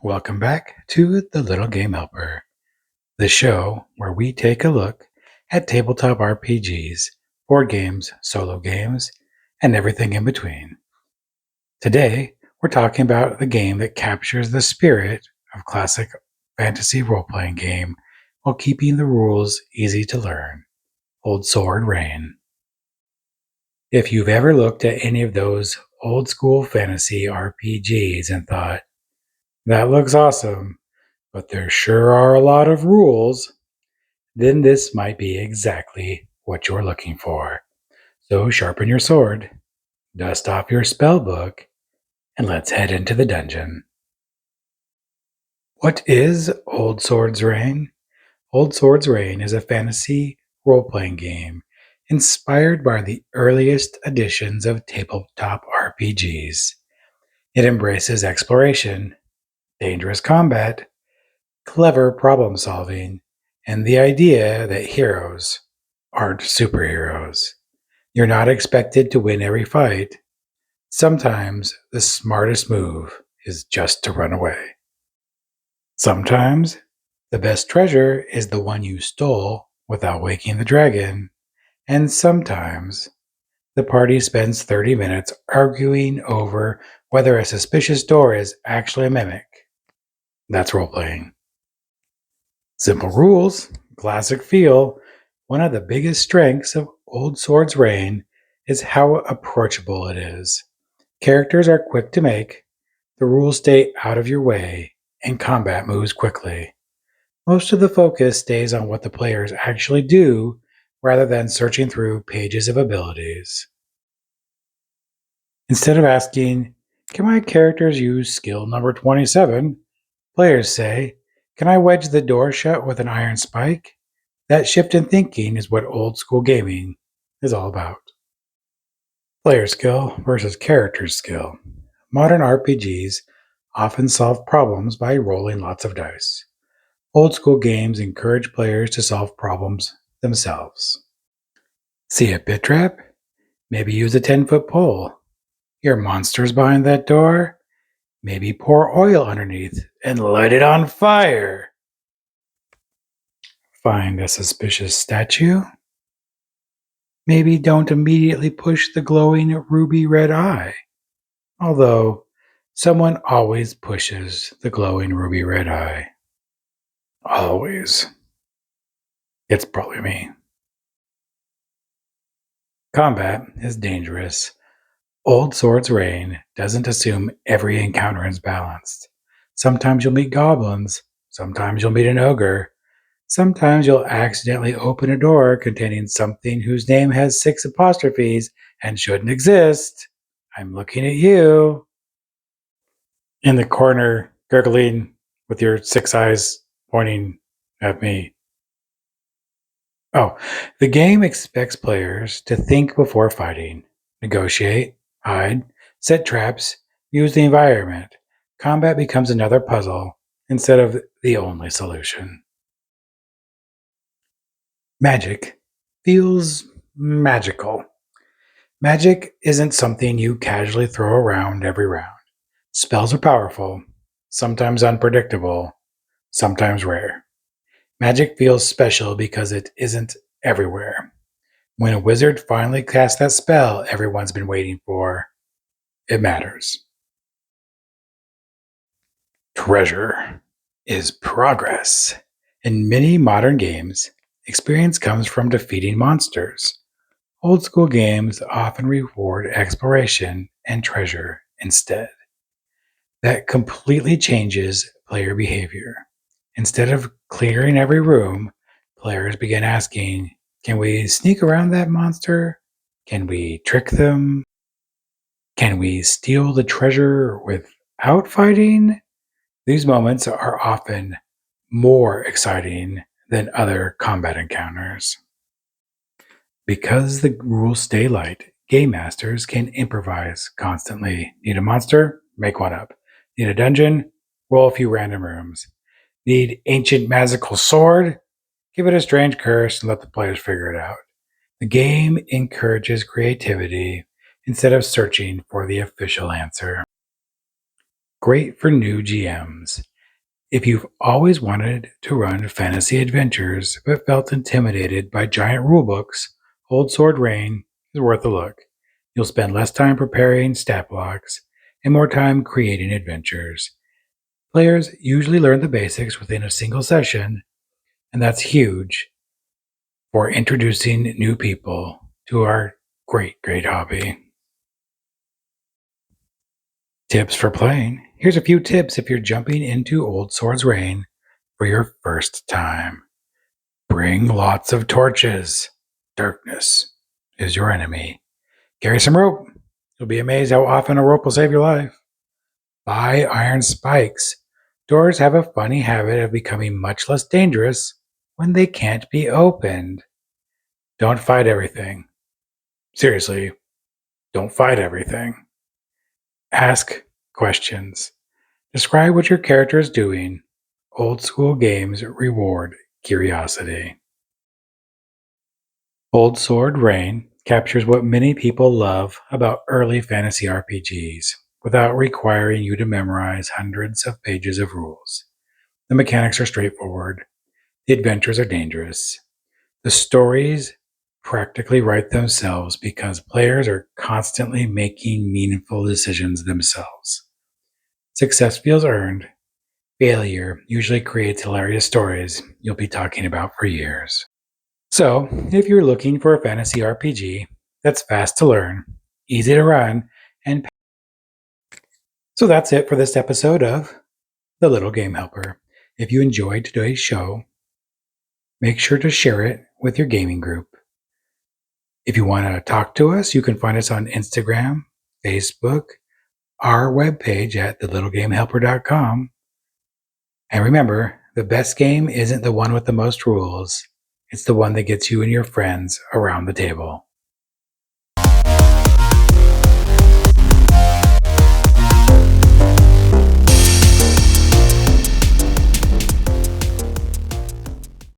Welcome back to The Little Game Helper, the show where we take a look at tabletop RPGs, board games, solo games, and everything in between. Today, we're talking about the game that captures the spirit of classic fantasy role-playing game while keeping the rules easy to learn. Old Sword Rain. If you've ever looked at any of those old school fantasy RPGs and thought, that looks awesome, but there sure are a lot of rules, then this might be exactly what you're looking for. So sharpen your sword, dust off your spell book, and let's head into the dungeon. What is Old Swords Reign? Old Swords Reign is a fantasy role-playing game inspired by the earliest editions of tabletop RPGs. It embraces exploration, dangerous combat, clever problem solving, and the idea that heroes aren't superheroes. You're not expected to win every fight. Sometimes the smartest move is just to run away. Sometimes the best treasure is the one you stole without waking the dragon. And sometimes the party spends 30 minutes arguing over whether a suspicious door is actually a mimic. That's role playing. Simple rules, classic feel. One of the biggest strengths of Old Swords Reign is how approachable it is. Characters are quick to make, the rules stay out of your way, and combat moves quickly. Most of the focus stays on what the players actually do rather than searching through pages of abilities. Instead of asking, can my characters use skill number 27? Players say, can I wedge the door shut with an iron spike? That shift in thinking is what old school gaming is all about. Player skill versus character skill. Modern RPGs often solve problems by rolling lots of dice. Old school games encourage players to solve problems themselves. See a pit trap? Maybe use a 10-foot pole. Hear monsters behind that door? Maybe pour oil underneath and light it on fire. Find a suspicious statue? Maybe don't immediately push the glowing ruby red eye. Although, someone always pushes the glowing ruby red eye. Always. It's probably me. Combat is dangerous. Old Swords Reign doesn't assume every encounter is balanced. Sometimes you'll meet goblins. Sometimes you'll meet an ogre. Sometimes you'll accidentally open a door containing something whose name has 6 apostrophes and shouldn't exist. I'm looking at you. In the corner, gurgling with your 6 eyes pointing at me. Oh, the game expects players to think before fighting, negotiate, hide, set traps, use the environment. Combat becomes another puzzle instead of the only solution. Magic feels magical. Magic isn't something you casually throw around every round. Spells are powerful, sometimes unpredictable, sometimes rare. Magic feels special because it isn't everywhere. When a wizard finally casts that spell everyone's been waiting for, it matters. Treasure is progress. In many modern games, experience comes from defeating monsters. Old school games often reward exploration and treasure instead. That completely changes player behavior. Instead of clearing every room, players begin asking, can we sneak around that monster? Can we trick them? Can we steal the treasure without fighting? These moments are often more exciting than other combat encounters. Because the rules stay light, game masters can improvise constantly. Need a monster? Make one up. Need a dungeon? Roll a few random rooms. Need ancient magical sword? Give it a strange curse and let the players figure it out. The game encourages creativity instead of searching for the official answer. Great for new GMs. If you've always wanted to run fantasy adventures but felt intimidated by giant rulebooks, Old Sword Rain is worth a look. You'll spend less time preparing stat blocks and more time creating adventures. Players usually learn the basics within a single session, and that's huge for introducing new people to our great hobby. Tips for playing. Here's a few tips if you're jumping into Old Swords Rain for your first time. Bring lots of torches. Darkness is your enemy. Carry some rope. You'll be amazed how often a rope will save your life. Buy iron spikes. Doors have a funny habit of becoming much less dangerous when they can't be opened. Don't fight everything. Seriously, don't fight everything. Ask questions. Describe what your character is doing. Old school games reward curiosity. Old Sword Rain captures what many people love about early fantasy RPGs without requiring you to memorize hundreds of pages of rules. The mechanics are straightforward. The adventures are dangerous. The stories practically write themselves because players are constantly making meaningful decisions themselves. Success feels earned. Failure usually creates hilarious stories you'll be talking about for years. So, if you're looking for a fantasy RPG that's fast to learn, easy to run, and so that's it for this episode of The Little Game Helper. If you enjoyed today's show, make sure to share it with your gaming group. If you want to talk to us, you can find us on Instagram, Facebook, our webpage at thelittlegamehelper.com. And remember, the best game isn't the one with the most rules. It's the one that gets you and your friends around the table.